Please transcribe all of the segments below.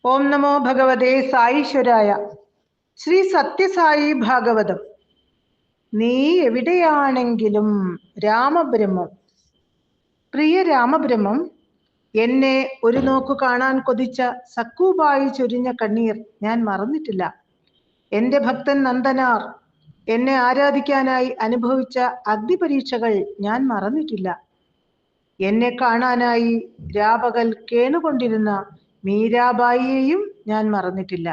ഓം നമോ ഭഗവതേ സായീശ്വരായ. ശ്രീ സത്യസായി ഭാഗവതം. നീ എവിടെയാണെങ്കിലും രാമബ്രഹ്മം. പ്രിയ രാമബ്രഹ്മം, എന്നെ ഒരു നോക്കു കാണാൻ കൊതിച്ച സക്കൂബായി ചൊരിഞ്ഞ കണ്ണീർ ഞാൻ മറന്നിട്ടില്ല. എന്റെ ഭക്തൻ നന്ദനാർ എന്നെ ആരാധിക്കാനായി അനുഭവിച്ച അഗ്നിപരീക്ഷകൾ ഞാൻ മറന്നിട്ടില്ല. എന്നെ കാണാനായി രാപകൽ കേണുകൊണ്ടിരുന്ന മീരാബായിയെയും ഞാൻ മറന്നിട്ടില്ല.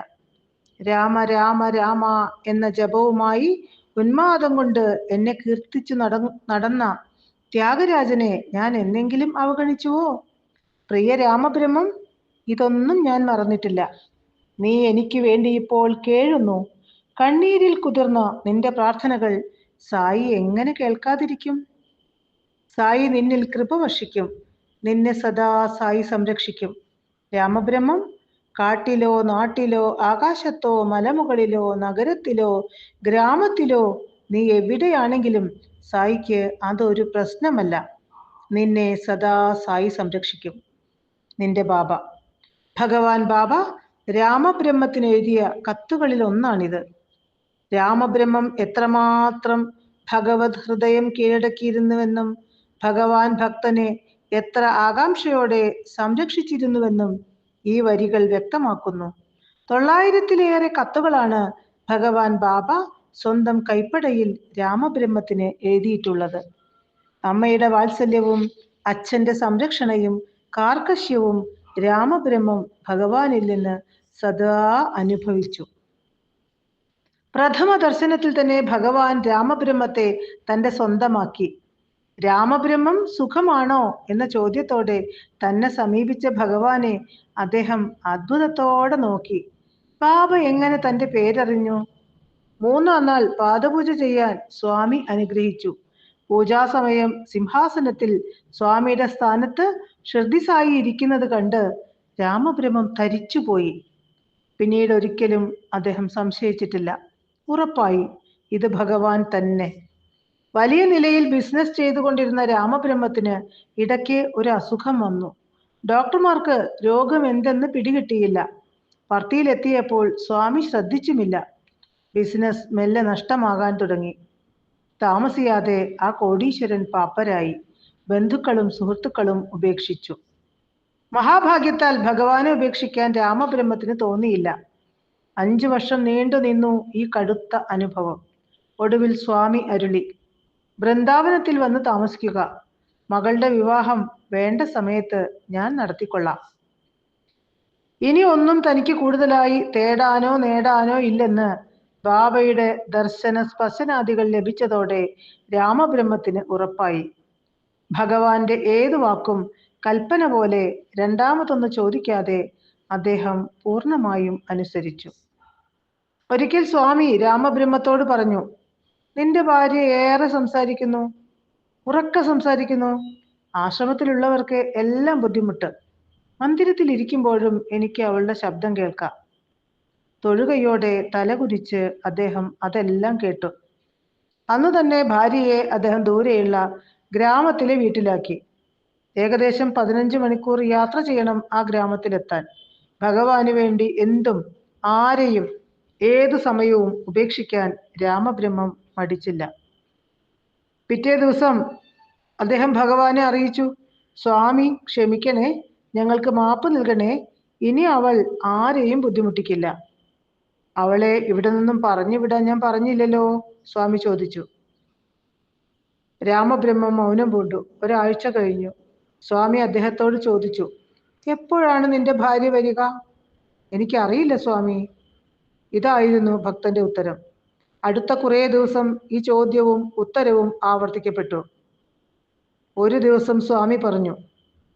രാമ രാമ രാമ എന്ന ജപവുമായി ഉന്മാദം കൊണ്ട് എന്നെ കീർത്തിച്ചു നടന്ന ത്യാഗരാജനെ ഞാൻ എന്നെങ്കിലും അവഗണിച്ചുവോ? പ്രിയ രാമബ്രഹ്മം, ഇതൊന്നും ഞാൻ മറന്നിട്ടില്ല. നീ എനിക്ക് വേണ്ടി ഇപ്പോൾ കേഴുന്നു. കണ്ണീരിൽ കുതിർന്ന നിന്റെ പ്രാർത്ഥനകൾ സായി എങ്ങനെ കേൾക്കാതിരിക്കും? സായി നിന്നിൽ കൃപ വർഷിക്കും. നിന്നെ സദാ സായി സംരക്ഷിക്കും. രാമബ്രഹ്മം, കാട്ടിലോ നാട്ടിലോ ആകാശത്തോ മലമുകളിലോ നഗരത്തിലോ ഗ്രാമത്തിലോ നീ എവിടെയാണെങ്കിലും സായിക്ക് അതൊരു പ്രശ്നമല്ല. നിന്നെ സദാ സായി സംരക്ഷിക്കും. നിന്റെ ബാബ. ഭഗവാൻ ബാബ രാമബ്രഹ്മത്തിന് എഴുതിയ കത്തുകളിൽ ഒന്നാണിത്. രാമബ്രഹ്മം എത്രമാത്രം ഭഗവത് ഹൃദയം കീഴടക്കിയിരുന്നുവെന്നും ഭഗവാൻ ഭക്തനെ എത്ര ആകാംക്ഷയോടെ സംരക്ഷിച്ചിരുന്നുവെന്നും ഈ വരികൾ വ്യക്തമാക്കുന്നു. 900-ലേറെ കത്തുകളാണ് ഭഗവാൻ ബാബ സ്വന്തം കൈപ്പടയിൽ രാമബ്രഹ്മത്തിന് എഴുതിയിട്ടുള്ളത്. അമ്മയുടെ വാത്സല്യവും അച്ഛന്റെ സംരക്ഷണയും കാർക്കശ്യവും രാമബ്രഹ്മം ഭഗവാനിൽ നിന്ന് സദാ അനുഭവിച്ചു. പ്രഥമ ദർശനത്തിൽ തന്നെ ഭഗവാൻ രാമബ്രഹ്മത്തെ തന്റെ സ്വന്തമാക്കി. രാമബ്രഹ്മം സുഖമാണോ എന്ന ചോദ്യത്തോടെ തന്നെ സമീപിച്ച ഭഗവാനെ അദ്ദേഹം അത്ഭുതത്തോടെ നോക്കി. ബാബ എങ്ങനെ തന്റെ പേരറിഞ്ഞു? 3-ാം നാൾ പാദപൂജ ചെയ്യാൻ സ്വാമി അനുഗ്രഹിച്ചു. പൂജാസമയം സിംഹാസനത്തിൽ സ്വാമിയുടെ സ്ഥാനത്ത് ഷിർദി ഇരിക്കുന്നത് കണ്ട് രാമബ്രഹ്മം തരിച്ചുപോയി. പിന്നീട് ഒരിക്കലും അദ്ദേഹം സംശയിച്ചിട്ടില്ല. ഉറപ്പായി ഇത് ഭഗവാൻ തന്നെ. വലിയ നിലയിൽ ബിസിനസ് ചെയ്തുകൊണ്ടിരുന്ന രാമബ്രഹ്മത്തിന് ഇടയ്ക്ക് ഒരു അസുഖം വന്നു. ഡോക്ടർമാർക്ക് രോഗം എന്തെന്ന് പിടികിട്ടിയില്ല. പർത്തിയിലെത്തിയപ്പോൾ സ്വാമി ശ്രദ്ധിച്ചുമില്ല. ബിസിനസ് മെല്ലെ നഷ്ടമാകാൻ തുടങ്ങി. താമസിയാതെ ആ കോടീശ്വരൻ പാപ്പരായി. ബന്ധുക്കളും സുഹൃത്തുക്കളും ഉപേക്ഷിച്ചു. മഹാഭാഗ്യത്താൽ ഭഗവാനെ ഉപേക്ഷിക്കാൻ രാമബ്രഹ്മത്തിന് തോന്നിയില്ല. 5 വർഷം നീണ്ടു നിന്നു ഈ കടുത്ത അനുഭവം. ഒടുവിൽ സ്വാമി അരുളി, വൃന്ദാവനത്തിൽ വന്ന് താമസിക്കുക. മകളുടെ വിവാഹം വേണ്ട സമയത്ത് ഞാൻ നടത്തിക്കൊള്ളാം. ഇനി ഒന്നും തനിക്ക് കൂടുതലായി തേടാനോ നേടാനോ ഇല്ലെന്ന് ബാബയുടെ ദർശന സ്പർശനാദികൾ ലഭിച്ചതോടെ രാമബ്രഹ്മത്തിന് ഉറപ്പായി. ഭഗവാന്റെ ഏതു വാക്കും കൽപ്പന പോലെ രണ്ടാമതൊന്ന് ചോദിക്കാതെ അദ്ദേഹം പൂർണ്ണമായും അനുസരിച്ചു. ഒരിക്കൽ സ്വാമി രാമബ്രഹ്മത്തോട് പറഞ്ഞു, നിന്റെ ഭാര്യ ഏറെ സംസാരിക്കുന്നു, ഉറക്കെ സംസാരിക്കുന്നു. ആശ്രമത്തിലുള്ളവർക്ക് എല്ലാം ബുദ്ധിമുട്ട്. മന്ദിരത്തിൽ ഇരിക്കുമ്പോഴും എനിക്ക് അവളുടെ ശബ്ദം കേൾക്കാം. തൊഴുകയോടെ തലകുനിച്ച് അദ്ദേഹം അതെല്ലാം കേട്ടു. അന്നു തന്നെ ഭാര്യയെ അദ്ദേഹം ദൂരെയുള്ള ഗ്രാമത്തിലെ വീട്ടിലാക്കി. ഏകദേശം 15 മണിക്കൂർ യാത്ര ചെയ്യണം ആ ഗ്രാമത്തിലെത്താൻ. ഭഗവാന് വേണ്ടി എന്തും ആരെയും ഏതു സമയവും ഉപേക്ഷിക്കാൻ രാമബ്രഹ്മം മടിച്ചില്ല. പിറ്റേ ദിവസം അദ്ദേഹം ഭഗവാനെ അറിയിച്ചു, സ്വാമി ക്ഷമിക്കണേ, ഞങ്ങൾക്ക് മാപ്പ് നൽകണേ. ഇനി അവൾ ആരെയും ബുദ്ധിമുട്ടിക്കില്ല. അവളെ ഇവിടെ നിന്നും പറഞ്ഞു വിടാൻ ഞാൻ പറഞ്ഞില്ലല്ലോ, സ്വാമി ചോദിച്ചു. രാമബ്രഹ്മം മൗനം പൂണ്ടു. ഒരാഴ്ച കഴിഞ്ഞു. സ്വാമി അദ്ദേഹത്തോട് ചോദിച്ചു, എപ്പോഴാണ് നിന്റെ ഭാര്യ വരിക? എനിക്കറിയില്ല സ്വാമി. ഇതായിരുന്നു ഭക്തന്റെ ഉത്തരം. അടുത്ത കുറേ ദിവസം ഈ ചോദ്യവും ഉത്തരവും ആവർത്തിക്കപ്പെട്ടു. ഒരു ദിവസം സ്വാമി പറഞ്ഞു,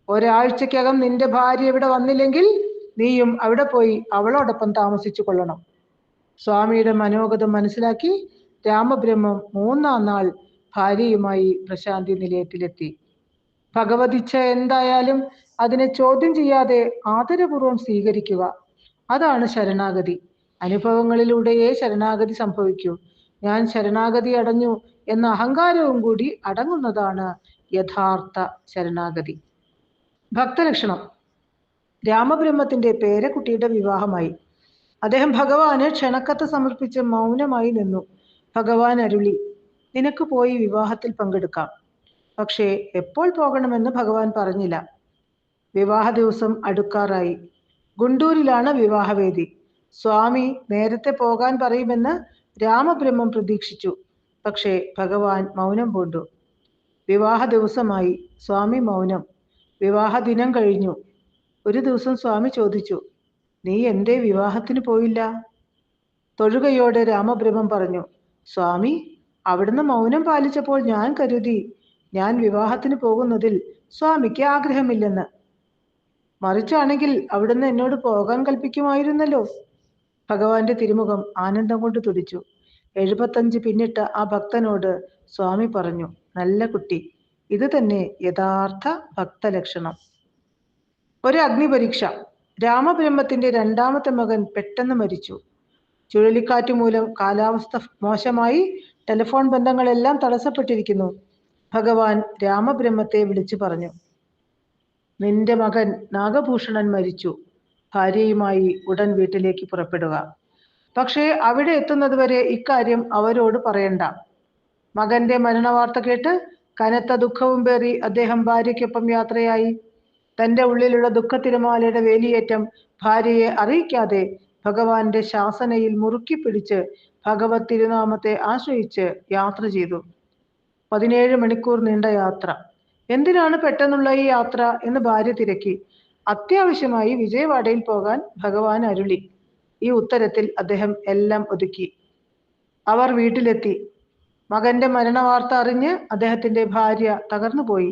ഒരാഴ്ചക്കകം നിന്റെ ഭാര്യ ഇവിടെ വന്നില്ലെങ്കിൽ നീയും അവിടെ പോയി അവളോടൊപ്പം താമസിച്ചു കൊള്ളണം. സ്വാമിയുടെ മനോഗതം മനസ്സിലാക്കി രാമബ്രഹ്മം 3-ാം നാൾ ഭാര്യയുമായി പ്രശാന്തി നിലയത്തിലെത്തി. ഭഗവതിച്ഛ എന്തായാലും അതിനെ ചോദ്യം ചെയ്യാതെ ആദരപൂർവ്വം സ്വീകരിക്കുക. അതാണ് ശരണാഗതി. അനുഭവങ്ങളിലൂടെയേ ശരണാഗതി സംഭവിക്കൂ. ഞാൻ ശരണാഗതി അടഞ്ഞു എന്ന അഹങ്കാരവും കൂടി അടങ്ങുന്നതാണ് യഥാർത്ഥ ശരണാഗതി. ഭക്തലക്ഷണം. രാമബ്രഹ്മത്തിന്റെ പേരക്കുട്ടിയുടെ വിവാഹമായി. അദ്ദേഹം ഭഗവാന് ക്ഷണക്കത്ത് സമർപ്പിച്ച് മൗനമായി നിന്നു. ഭഗവാൻ അരുളി, നിനക്ക് പോയി വിവാഹത്തിൽ പങ്കെടുക്കാം. പക്ഷേ എപ്പോൾ പോകണമെന്ന് ഭഗവാൻ പറഞ്ഞില്ല. വിവാഹ ദിവസം അടുക്കാറായി. ഗുണ്ടൂരിലാണ് വിവാഹവേദി. സ്വാമി നേരത്തെ പോകാൻ പറയുമെന്ന് രാമബ്രഹ്മം പ്രതീക്ഷിച്ചു. പക്ഷേ ഭഗവാൻ മൗനം പൂണ്ടു. വിവാഹ ദിവസമായി. സ്വാമി മൗനം. വിവാഹ ദിനം കഴിഞ്ഞു. ഒരു ദിവസം സ്വാമി ചോദിച്ചു, നീ എന്തേ വിവാഹത്തിന് പോയില്ല? തൊഴുകയോടെ രാമബ്രഹ്മം പറഞ്ഞു, സ്വാമി, അവിടുന്ന് മൗനം പാലിച്ചപ്പോൾ ഞാൻ കരുതി ഞാൻ വിവാഹത്തിന് പോകുന്നതിൽ സ്വാമിക്ക് ആഗ്രഹമില്ലെന്ന്. മറിച്ചാണെങ്കിൽ അവിടുന്ന് എന്നോട് പോകാൻ കൽപ്പിക്കുമായിരുന്നല്ലോ. ഭഗവാന്റെ തിരുമുഖം ആനന്ദം കൊണ്ട് തുടിച്ചു. 75 പിന്നിട്ട ആ ഭക്തനോട് സ്വാമി പറഞ്ഞു, നല്ല കുട്ടി, ഇത് തന്നെ യഥാർത്ഥ ഭക്തലക്ഷണം. ഒരു അഗ്നിപരീക്ഷ. രാമബ്രഹ്മത്തിന്റെ രണ്ടാമത്തെ മകൻ പെട്ടെന്ന് മരിച്ചു. ചുഴലിക്കാറ്റ് മൂലം കാലാവസ്ഥ മോശമായി. ടെലിഫോൺ ബന്ധങ്ങളെല്ലാം തടസ്സപ്പെട്ടിരിക്കുന്നു. ഭഗവാൻ രാമബ്രഹ്മത്തെ വിളിച്ചു പറഞ്ഞു, നിന്റെ മകൻ നാഗഭൂഷണൻ മരിച്ചു. ഭാര്യയുമായി ഉടൻ വീട്ടിലേക്ക് പുറപ്പെടുക. പക്ഷേ അവിടെ എത്തുന്നതുവരെ ഇക്കാര്യം അവരോട് പറയണ്ട. മകന്റെ മരണവാർത്ത കേട്ട് കനത്ത ദുഃഖവും പേറി അദ്ദേഹം ഭാര്യയ്ക്കൊപ്പം യാത്രയായി. തന്റെ ഉള്ളിലുള്ള ദുഃഖത്തിരമാലയുടെ വേലിയേറ്റം ഭാര്യയെ അറിയിക്കാതെ ഭഗവാന്റെ ശാസനയിൽ മുറുക്കി പിടിച്ച് ഭഗവത് തിരുനാമത്തെ ആശ്രയിച്ച് യാത്ര ചെയ്തു. 17 മണിക്കൂർ നീണ്ട യാത്ര. എന്തിനാണ് പെട്ടെന്നുള്ള ഈ യാത്ര എന്ന് ഭാര്യ തിരക്കി. അത്യാവശ്യമായി വിജയവാഡയിൽ പോകാൻ ഭഗവാൻ അരുളി. ഈ ഉത്തരത്തിൽ അദ്ദേഹം എല്ലാം ഒതുക്കി. അവർ വീട്ടിലെത്തി. മകന്റെ മരണവാർത്ത അറിഞ്ഞ് അദ്ദേഹത്തിന്റെ ഭാര്യ തകർന്നുപോയി.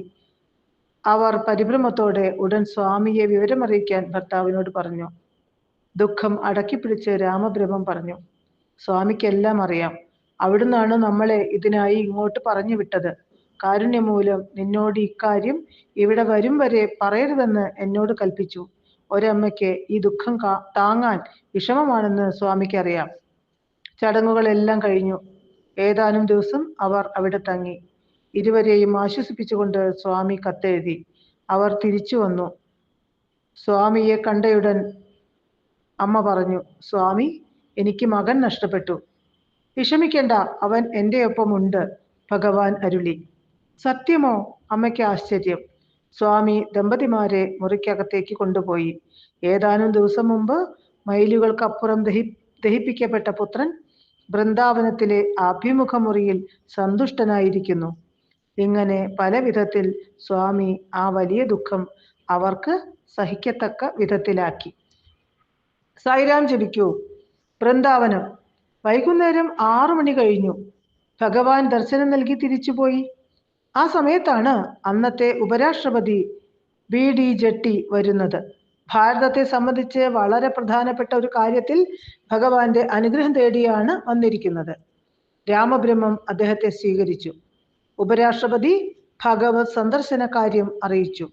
അവർ പരിഭ്രമത്തോടെ ഉടൻ സ്വാമിയെ വിവരമറിയിക്കാൻ ഭർത്താവിനോട് പറഞ്ഞു. ദുഃഖം അടക്കിപ്പിടിച്ച് രാമബ്രഹ്മം പറഞ്ഞു, സ്വാമിക്കെല്ലാം അറിയാം. അവിടുന്നാണ് നമ്മളെ ഇതിനായി ഇങ്ങോട്ട് പറഞ്ഞു വിട്ടത്. കാരുണ്യമൂലം നിന്നോട് ഇക്കാര്യം ഇവിടെ വരും വരെ പറയരുതെന്ന് എന്നോട് കൽപ്പിച്ചു. ഒരമ്മയ്ക്ക് ഈ ദുഃഖം താങ്ങാൻ വിഷമമാണെന്ന് സ്വാമിക്കറിയാം. ചടങ്ങുകളെല്ലാം കഴിഞ്ഞു. ഏതാനും ദിവസം അവർ അവിടെ തങ്ങി. ഇരുവരെയും ആശ്വസിപ്പിച്ചുകൊണ്ട് സ്വാമി കത്തെഴുതി. അവർ തിരിച്ചു വന്നു. സ്വാമിയെ കണ്ടയുടൻ അമ്മ പറഞ്ഞു, സ്വാമി, എനിക്ക് മകൻ നഷ്ടപ്പെട്ടു. വിഷമിക്കേണ്ട, അവൻ എൻ്റെ ഒപ്പമുണ്ട്, ഭഗവാൻ അരുളി. സത്യമോ? അമ്മയ്ക്ക് ആശ്ചര്യം. സ്വാമി ദമ്പതിമാരെ മുറിക്കകത്തേക്ക് കൊണ്ടുപോയി. ഏതാനും ദിവസം മുമ്പ് മൈലുകൾക്കപ്പുറം ദഹിപ്പിക്കപ്പെട്ട പുത്രൻ വൃന്ദാവനത്തിലെ ആഭിമുഖ മുറിയിൽ സന്തുഷ്ടനായിരിക്കുന്നു. ഇങ്ങനെ പല വിധത്തിൽ സ്വാമി ആ വലിയ ദുഃഖം അവർക്ക് സഹിക്കത്തക്ക വിധത്തിലാക്കി. സായിരാം ജപിക്കൂ. വൃന്ദാവനം. വൈകുന്നേരം 6 മണി കഴിഞ്ഞു. ഭഗവാൻ ദർശനം നൽകി തിരിച്ചുപോയി. ആ സമയത്താണ് അന്നത്തെ ഉപരാഷ്ട്രപതി BD ജെട്ടി വരുന്നത്. ഭാരതത്തെ സംബന്ധിച്ച് വളരെ പ്രധാനപ്പെട്ട ഒരു കാര്യത്തിൽ ഭഗവാന്റെ അനുഗ്രഹം തേടിയാണ് വന്നിരിക്കുന്നത്. രാമബ്രഹ്മം അദ്ദേഹത്തെ സ്വീകരിച്ചു. ഉപരാഷ്ട്രപതി ഭഗവത് സന്ദർശന കാര്യം അറിയിച്ചു.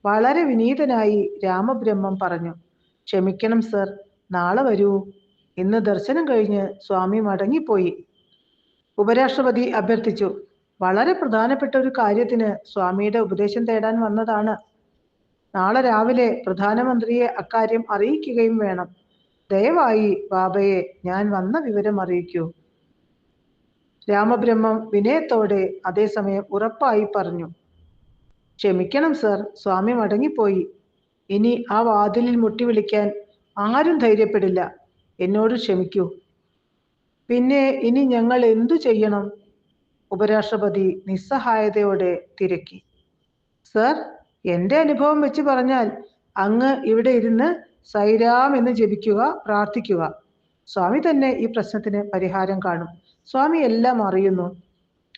വളരെ വിനീതനായി രാമബ്രഹ്മം പറഞ്ഞു, ക്ഷമിക്കണം സർ, നാളെ വരൂ. ഇന്ന് ദർശനം കഴിഞ്ഞ് സ്വാമി മടങ്ങിപ്പോയി. ഉപരാഷ്ട്രപതി അഭ്യർത്ഥിച്ചു, വളരെ പ്രധാനപ്പെട്ട ഒരു കാര്യത്തിന് സ്വാമിയുടെ ഉപദേശം തേടാൻ വന്നതാണ്. നാളെ രാവിലെ പ്രധാനമന്ത്രിയെ അക്കാര്യം അറിയിക്കുകയും വേണം. ദയവായി ബാബയെ ഞാൻ വന്ന വിവരം അറിയിക്കൂ. രാമബ്രഹ്മം വിനയത്തോടെ അതേസമയം ഉറപ്പായി പറഞ്ഞു, ക്ഷമിക്കണം സർ, സ്വാമി മടങ്ങിപ്പോയി. ഇനി ആ വാതിലിൽ മുട്ടി വിളിക്കാൻ ആരും ധൈര്യപ്പെടില്ല. എന്നോട് ക്ഷമിക്കൂ. പിന്നെ ഇനി ഞങ്ങൾ എന്തു ചെയ്യണം? ഉപരാഷ്ട്രപതി നിസ്സഹായതയോടെ തിരക്കി. സർ, എൻ്റെ അനുഭവം വെച്ച് പറഞ്ഞാൽ അങ്ങ് ഇവിടെ ഇരുന്ന് സൈരാം എന്ന് ജപിക്കുക, പ്രാർത്ഥിക്കുക. സ്വാമി തന്നെ ഈ പ്രശ്നത്തിന് പരിഹാരം കാണും. സ്വാമി എല്ലാം അറിയുന്നു.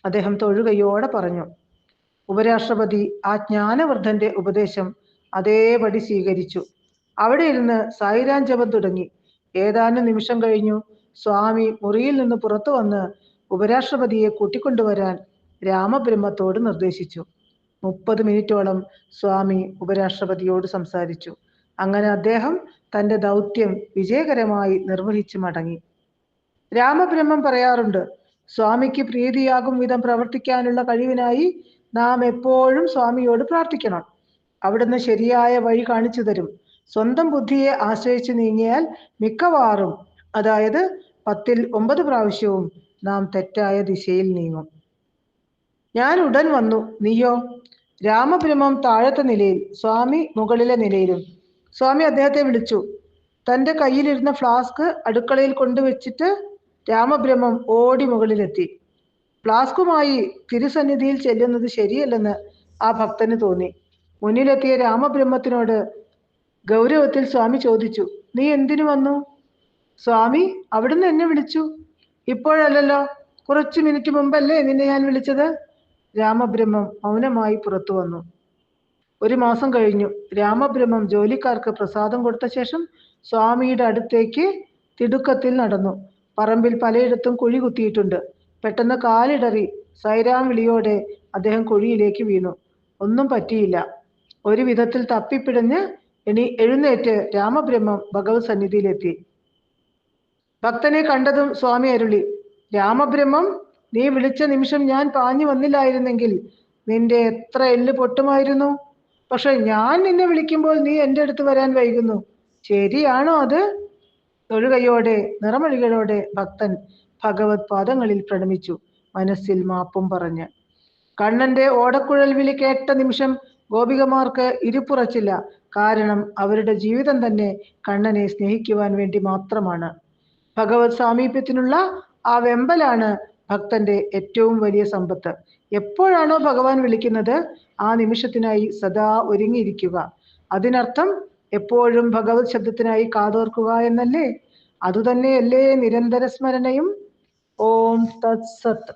അദ്ദേഹം തൊഴുകയോടെ പറഞ്ഞു. ഉപരാഷ്ട്രപതി ആ ജ്ഞാനവൃദ്ധന്റെ ഉപദേശം അതേപടി സ്വീകരിച്ചു. അവിടെ ഇരുന്ന് സായിരാം ജപം തുടങ്ങി. ഏതാനും നിമിഷം കഴിഞ്ഞു സ്വാമി മുറിയിൽ നിന്ന് പുറത്തു വന്ന് ഉപരാഷ്ട്രപതിയെ കൂട്ടിക്കൊണ്ടുവരാൻ രാമബ്രഹ്മത്തോട് നിർദ്ദേശിച്ചു. 30 മിനിറ്റോളം സ്വാമി ഉപരാഷ്ട്രപതിയോട് സംസാരിച്ചു. അങ്ങനെ അദ്ദേഹം തന്റെ ദൗത്യം വിജയകരമായി നിർവഹിച്ചു മടങ്ങി. രാമബ്രഹ്മം പറയാറുണ്ട്, സ്വാമിക്ക് പ്രീതിയാകും വിധം പ്രവർത്തിക്കാനുള്ള കഴിവിനായി നാം എപ്പോഴും സ്വാമിയോട് പ്രാർത്ഥിക്കണം. അവിടുന്ന് ശരിയായ വഴി കാണിച്ചു തരും. സ്വന്തം ബുദ്ധിയെ ആശ്രയിച്ച് നീങ്ങിയാൽ മിക്കവാറും, അതായത് 10ൽ 9 പ്രാവശ്യവും നാം തെറ്റായ ദിശയിൽ നീങ്ങും. ഞാൻ ഉടൻ വന്നു. നീയോ? രാമബ്രഹ്മം താഴത്തെ നിലയിൽ, സ്വാമി മുകളിലെ നിലയിലും. സ്വാമി അദ്ദേഹത്തെ വിളിച്ചു. തൻ്റെ കയ്യിലിരുന്ന ഫ്ലാസ്ക് അടുക്കളയിൽ കൊണ്ടുവച്ചിട്ട് രാമബ്രഹ്മം ഓടി മുകളിലെത്തി. ഫ്ലാസ്കുമായി തിരുസന്നിധിയിൽ ചെല്ലുന്നത് ശരിയല്ലെന്ന് ആ ഭക്തന് തോന്നി. മുന്നിലെത്തിയ രാമബ്രഹ്മത്തിനോട് ഗൗരവത്തിൽ സ്വാമി ചോദിച്ചു, നീ എന്തിനു വന്നു? സ്വാമി, അവിടുന്ന് എന്നെ വിളിച്ചു. ഇപ്പോഴല്ലല്ലോ, കുറച്ചു മിനിറ്റ് മുമ്പല്ലേ നിന്നെ ഞാൻ വിളിച്ചത്. രാമബ്രഹ്മം മൗനമായി പുറത്തു വന്നു. 1 മാസം കഴിഞ്ഞു. രാമബ്രഹ്മം ജോലിക്കാർക്ക് പ്രസാദം കൊടുത്ത ശേഷം സ്വാമിയുടെ അടുത്തേക്ക് തിടുക്കത്തിൽ നടന്നു. പറമ്പിൽ പലയിടത്തും കുഴി കുത്തിയിട്ടുണ്ട്. പെട്ടെന്ന് കാലിടറി സൈരാം വിളിയോടെ അദ്ദേഹം കുഴിയിലേക്ക് വീണു. ഒന്നും പറ്റിയില്ല. ഒരു വിധത്തിൽ തപ്പിപ്പിടഞ്ഞ് എഴുന്നേറ്റ് രാമബ്രഹ്മം ഭഗവത് സന്നിധിയിലെത്തി. ഭക്തനെ കണ്ടതും സ്വാമി അരുളി, രാമബ്രഹ്മം, നീ വിളിച്ച നിമിഷം ഞാൻ പാഞ്ഞു വന്നില്ലായിരുന്നെങ്കിൽ നിന്റെ എത്ര എല്ല് പൊട്ടുമായിരുന്നു. പക്ഷെ ഞാൻ നിന്നെ വിളിക്കുമ്പോൾ നീ എൻ്റെ അടുത്ത് വരാൻ വൈകുന്നു. ശരിയാണോ അത്? തൊഴുകയോടെ നിറമൊഴികളോടെ ഭക്തൻ ഭഗവത് പാദങ്ങളിൽ പ്രണമിച്ചു, മനസ്സിൽ മാപ്പും പറഞ്ഞ്. കണ്ണന്റെ ഓടക്കുഴൽ വിളി കേട്ട നിമിഷം ഗോപികമാർക്ക് ഇരിപ്പുറച്ചില്ല. കാരണം അവരുടെ ജീവിതം തന്നെ കണ്ണനെ സ്നേഹിക്കുവാൻ വേണ്ടി മാത്രമാണ്. ഭഗവത് സാമീപ്യത്തിനുള്ള ആ വെമ്പലാണ് ഭക്തന്റെ ഏറ്റവും വലിയ സമ്പത്ത്. എപ്പോഴാണോ ഭഗവാൻ വിളിക്കുന്നത് ആ നിമിഷത്തിനായി സദാ ഒരുങ്ങിയിരിക്കുക. അതിനർത്ഥം എപ്പോഴും ഭഗവത് ശബ്ദത്തിനായി കാതോർക്കുക എന്നല്ലേ? അതുതന്നെയല്ലേ നിരന്തര സ്മരണയും? ഓം തത്സത്ത്.